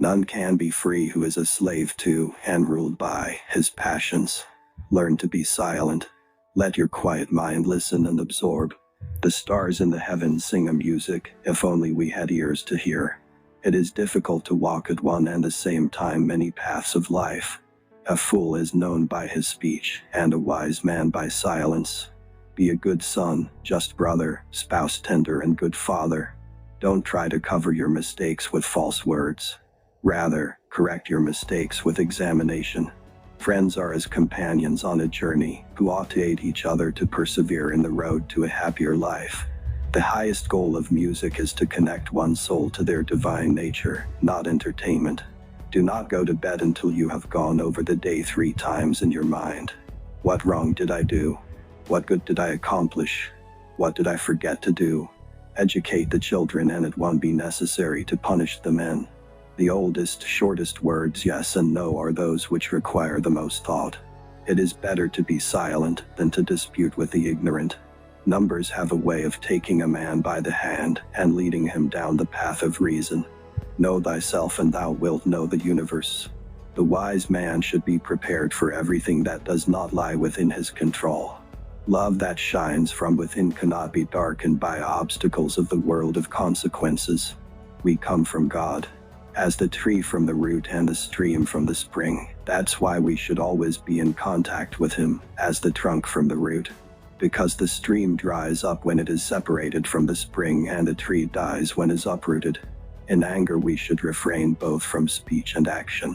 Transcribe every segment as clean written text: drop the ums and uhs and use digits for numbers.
None can be free who is a slave to and ruled by his passions. Learn to be silent. Let your quiet mind listen and absorb. The stars in the heavens sing a music, if only we had ears to hear. It is difficult to walk at one and the same time many paths of life. A fool is known by his speech, and a wise man by silence. Be a good son, just brother, spouse tender and good father. Don't try to cover your mistakes with false words. Rather, correct your mistakes with examination. Friends are as companions on a journey, who ought to aid each other to persevere in the road to a happier life. The highest goal of music is to connect one's soul to their divine nature, not entertainment. Do not go to bed until you have gone over the day 3 times in your mind. What wrong did I do? What good did I accomplish? What did I forget to do? Educate the children, and it won't be necessary to punish the men. The oldest, shortest words, yes and no, are those which require the most thought. It is better to be silent than to dispute with the ignorant. Numbers have a way of taking a man by the hand and leading him down the path of reason. Know thyself and thou wilt know the universe. The wise man should be prepared for everything that does not lie within his control. Love that shines from within cannot be darkened by obstacles of the world of consequences. We come from God, as the tree from the root and the stream from the spring. That's why we should always be in contact with Him, as the trunk from the root. Because the stream dries up when it is separated from the spring, and the tree dies when it is uprooted. In anger we should refrain both from speech and action.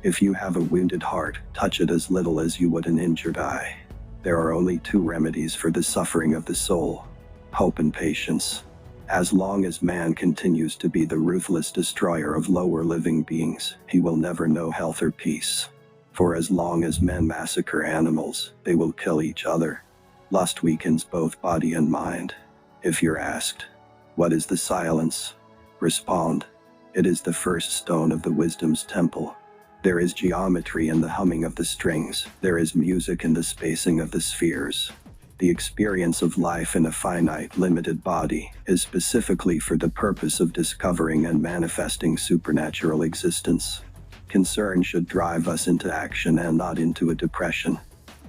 If you have a wounded heart, touch it as little as you would an injured eye. There are only 2 remedies for the suffering of the soul: hope and patience. As long as man continues to be the ruthless destroyer of lower living beings, he will never know health or peace. For as long as men massacre animals, they will kill each other. Lust weakens both body and mind. If you're asked, what is the silence? Respond, it is the first stone of the wisdom's temple. There is geometry in the humming of the strings. There is music in the spacing of the spheres. The experience of life in a finite, limited body is specifically for the purpose of discovering and manifesting supernatural existence. Concern should drive us into action and not into a depression.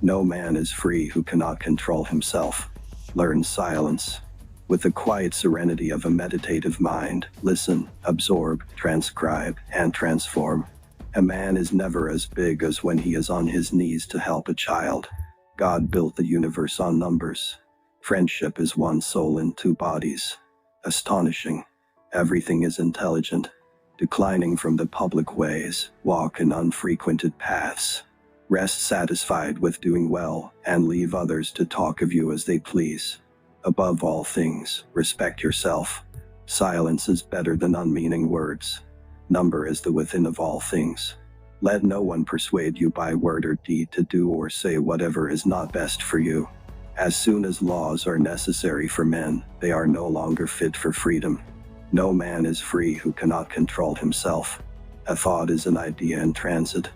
No man is free who cannot control himself. Learn silence. With the quiet serenity of a meditative mind, listen, absorb, transcribe, and transform. A man is never as big as when he is on his knees to help a child. God built the universe on numbers. Friendship is 1 soul in 2 bodies. Astonishing. Everything is intelligent. Declining from the public ways, walk in unfrequented paths. Rest satisfied with doing well, and leave others to talk of you as they please. Above all things, respect yourself. Silence is better than unmeaning words. Number is the within of all things. Let no one persuade you by word or deed to do or say whatever is not best for you. As soon as laws are necessary for men, they are no longer fit for freedom. No man is free who cannot control himself. A thought is an idea in transit.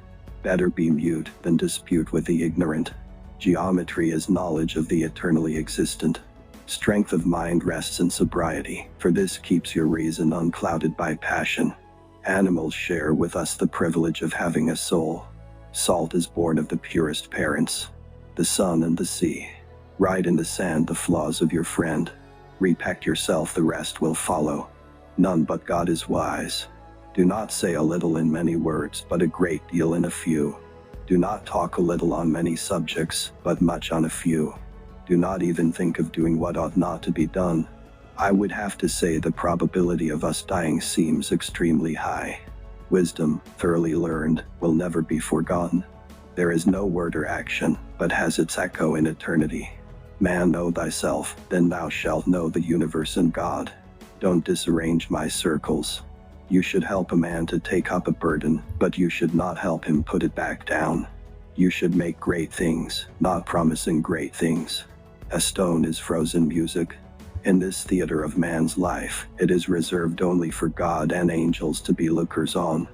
Better be mute than dispute with the ignorant. Geometry is knowledge of the eternally existent. Strength of mind rests in sobriety, for this keeps your reason unclouded by passion. Animals share with us the privilege of having a soul. Salt is born of the purest parents. The sun and the sea. Write in the sand the flaws of your friend. Repeck yourself, the rest will follow. None but God is wise. Do not say a little in many words, but a great deal in a few. Do not talk a little on many subjects, but much on a few. Do not even think of doing what ought not to be done. I would have to say the probability of us dying seems extremely high. Wisdom, thoroughly learned, will never be forgotten. There is no word or action, but has its echo in eternity. Man, know thyself, then thou shalt know the universe and God. Don't disarrange my circles. You should help a man to take up a burden, but you should not help him put it back down. You should make great things, not promising great things. A stone is frozen music. In this theater of man's life, it is reserved only for God and angels to be lookers-on.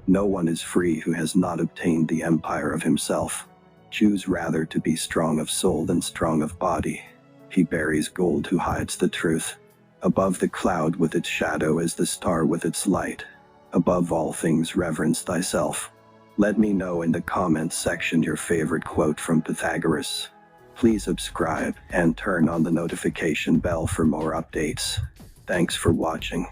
No one is free who has not obtained the empire of himself. Choose rather to be strong of soul than strong of body. He buries gold who hides the truth. Above the cloud with its shadow is the star with its light. Above all things, reverence thyself. Let me know in the comments section your favorite quote from Pythagoras. Please subscribe and turn on the notification bell for more updates. Thanks for watching.